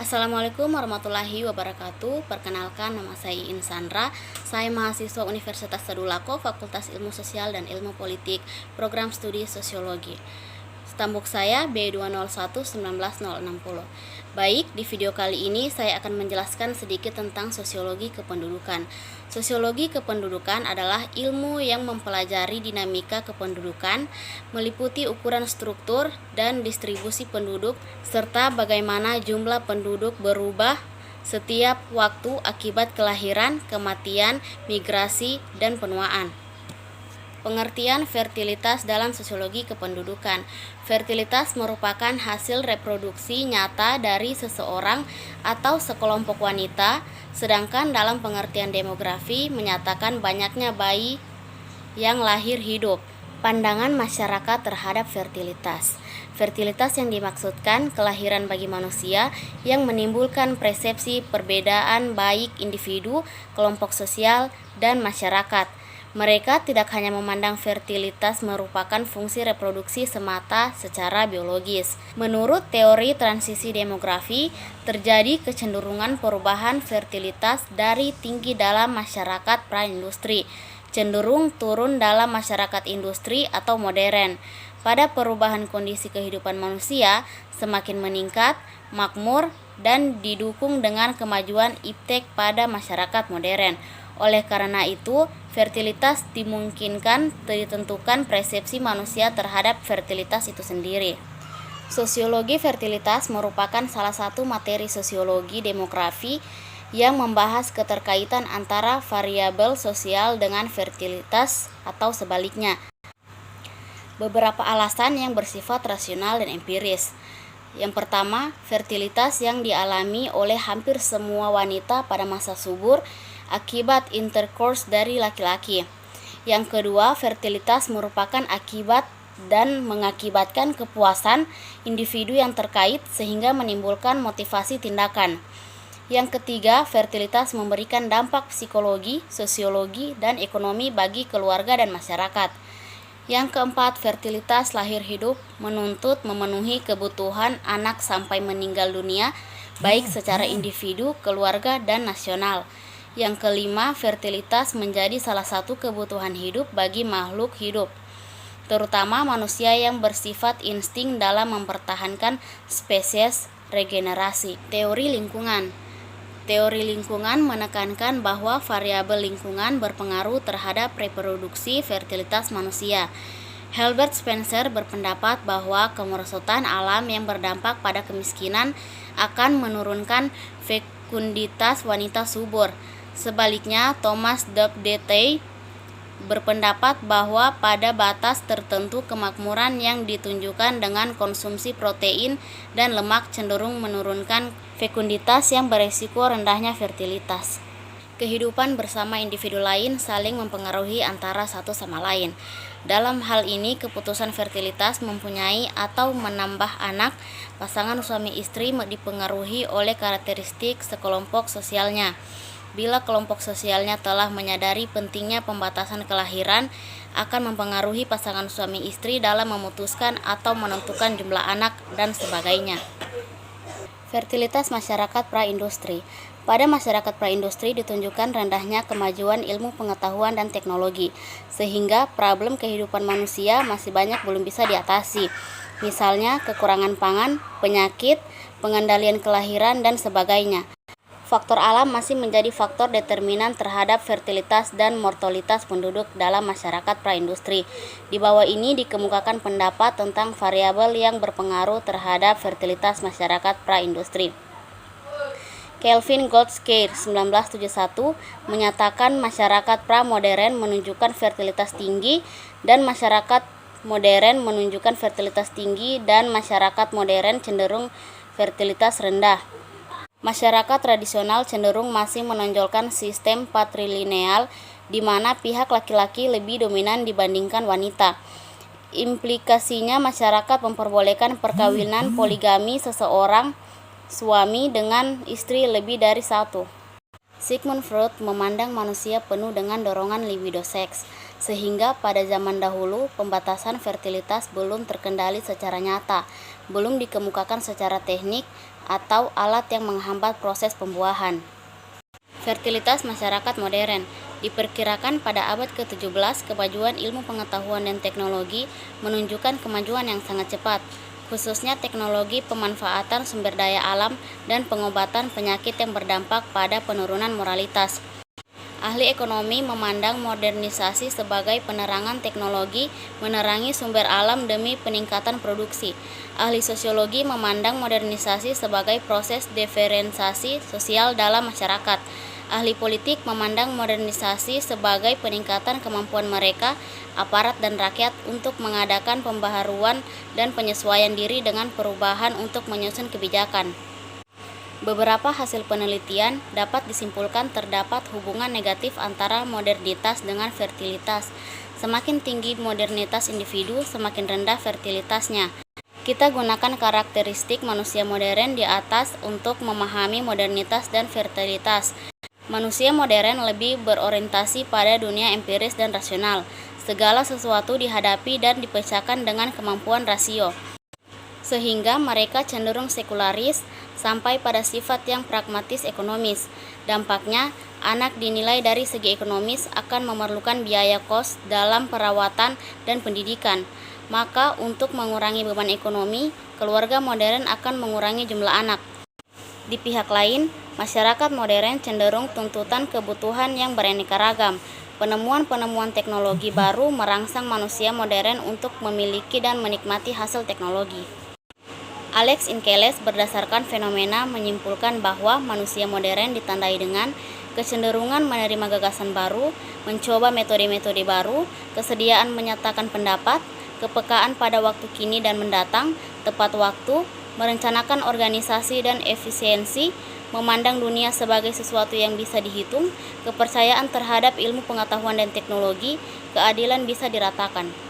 Assalamualaikum warahmatullahi wabarakatuh. Perkenalkan, nama saya Insandra. Saya mahasiswa Universitas Tadulako, Fakultas Ilmu Sosial dan Ilmu Politik, Program Studi Sosiologi. Stambuk saya B201-19060. Baik, di video kali ini saya akan menjelaskan sedikit tentang sosiologi kependudukan. Sosiologi kependudukan adalah ilmu yang mempelajari dinamika kependudukan, meliputi ukuran struktur dan distribusi penduduk, serta bagaimana jumlah penduduk berubah setiap waktu akibat kelahiran, kematian, migrasi, dan penuaan. Pengertian fertilitas dalam sosiologi kependudukan. Fertilitas merupakan hasil reproduksi nyata dari seseorang atau sekelompok wanita, sedangkan dalam pengertian demografi menyatakan banyaknya bayi yang lahir hidup. Pandangan masyarakat terhadap fertilitas. Fertilitas yang dimaksudkan kelahiran bagi manusia yang menimbulkan persepsi perbedaan baik individu, kelompok sosial, dan masyarakat. Mereka tidak hanya memandang fertilitas merupakan fungsi reproduksi semata secara biologis. Menurut teori transisi demografi, terjadi kecenderungan perubahan fertilitas dari tinggi dalam masyarakat praindustri, cenderung turun dalam masyarakat industri atau modern. Pada perubahan kondisi kehidupan manusia semakin meningkat, makmur, dan didukung dengan kemajuan iptek pada masyarakat modern. Oleh karena itu, fertilitas dimungkinkan ditentukan persepsi manusia terhadap fertilitas itu sendiri. Sosiologi fertilitas merupakan salah satu materi sosiologi demografi yang membahas keterkaitan antara variabel sosial dengan fertilitas atau sebaliknya. Beberapa alasan yang bersifat rasional dan empiris. Yang pertama, fertilitas yang dialami oleh hampir semua wanita pada masa subur akibat intercourse dari laki-laki. Yang kedua, fertilitas merupakan akibat dan mengakibatkan kepuasan individu yang terkait sehingga menimbulkan motivasi tindakan. Yang ketiga, fertilitas memberikan dampak psikologi, sosiologi, dan ekonomi bagi keluarga dan masyarakat. Yang keempat, fertilitas lahir hidup menuntut memenuhi kebutuhan anak sampai meninggal dunia, baik secara individu, keluarga, dan nasional. Yang kelima, fertilitas menjadi salah satu kebutuhan hidup bagi makhluk hidup, terutama manusia yang bersifat insting dalam mempertahankan spesies regenerasi. Teori lingkungan. Teori lingkungan menekankan bahwa variabel lingkungan berpengaruh terhadap reproduksi fertilitas manusia. Herbert Spencer berpendapat bahwa kemerosotan alam yang berdampak pada kemiskinan akan menurunkan fekunditas wanita subur. Sebaliknya, Thomas Dodge berpendapat bahwa pada batas tertentu kemakmuran yang ditunjukkan dengan konsumsi protein dan lemak cenderung menurunkan fekunditas yang beresiko rendahnya fertilitas. Kehidupan bersama individu lain saling mempengaruhi antara satu sama lain. Dalam hal ini, keputusan fertilitas mempunyai atau menambah anak pasangan suami istri dipengaruhi oleh karakteristik sekelompok sosialnya. Bila kelompok sosialnya telah menyadari pentingnya pembatasan kelahiran, akan mempengaruhi pasangan suami istri dalam memutuskan atau menentukan jumlah anak dan sebagainya. Fertilitas masyarakat praindustri. Pada masyarakat praindustri ditunjukkan rendahnya kemajuan ilmu pengetahuan dan teknologi, sehingga problem kehidupan manusia masih banyak belum bisa diatasi. Misalnya kekurangan pangan, penyakit, pengendalian kelahiran, dan sebagainya. Faktor alam masih menjadi faktor determinan terhadap fertilitas dan mortalitas penduduk dalam masyarakat praindustri. Di bawah ini dikemukakan pendapat tentang variabel yang berpengaruh terhadap fertilitas masyarakat praindustri. Kelvin Goldscair 1971 menyatakan masyarakat pra-modern menunjukkan fertilitas tinggi dan masyarakat modern menunjukkan fertilitas tinggi dan masyarakat modern cenderung fertilitas rendah. Masyarakat tradisional cenderung masih menonjolkan sistem patrilineal di mana pihak laki-laki lebih dominan dibandingkan wanita. Implikasinya masyarakat memperbolehkan perkawinan poligami seseorang suami dengan istri lebih dari satu. Sigmund Freud memandang manusia penuh dengan dorongan libido seks, sehingga pada zaman dahulu pembatasan fertilitas belum terkendali secara nyata, belum dikemukakan secara teknik, atau alat yang menghambat proses pembuahan. Fertilitas masyarakat modern. Diperkirakan pada abad ke-17, kemajuan ilmu pengetahuan dan teknologi menunjukkan kemajuan yang sangat cepat, khususnya teknologi pemanfaatan sumber daya alam dan pengobatan penyakit yang berdampak pada penurunan moralitas. Ahli ekonomi memandang modernisasi sebagai penerangan teknologi menerangi sumber alam demi peningkatan produksi. Ahli sosiologi memandang modernisasi sebagai proses diferensiasi sosial dalam masyarakat. Ahli politik memandang modernisasi sebagai peningkatan kemampuan mereka, aparat dan rakyat untuk mengadakan pembaharuan dan penyesuaian diri dengan perubahan untuk menyusun kebijakan. Beberapa hasil penelitian dapat disimpulkan terdapat hubungan negatif antara modernitas dengan fertilitas. Semakin tinggi modernitas individu, semakin rendah fertilitasnya. Kita gunakan karakteristik manusia modern di atas untuk memahami modernitas dan fertilitas. Manusia modern lebih berorientasi pada dunia empiris dan rasional. Segala sesuatu dihadapi dan dipecahkan dengan kemampuan rasio, sehingga mereka cenderung sekularis sampai pada sifat yang pragmatis ekonomis. Dampaknya, anak dinilai dari segi ekonomis akan memerlukan biaya kos dalam perawatan dan pendidikan. Maka untuk mengurangi beban ekonomi, keluarga modern akan mengurangi jumlah anak. Di pihak lain, masyarakat modern cenderung tuntutan kebutuhan yang beraneka ragam. Penemuan-penemuan teknologi baru merangsang manusia modern untuk memiliki dan menikmati hasil teknologi. Alex Inkeles berdasarkan fenomena menyimpulkan bahwa manusia modern ditandai dengan kecenderungan menerima gagasan baru, mencoba metode-metode baru, kesediaan menyatakan pendapat, kepekaan pada waktu kini dan mendatang, tepat waktu, merencanakan organisasi dan efisiensi, memandang dunia sebagai sesuatu yang bisa dihitung, kepercayaan terhadap ilmu pengetahuan dan teknologi, keadilan bisa diratakan.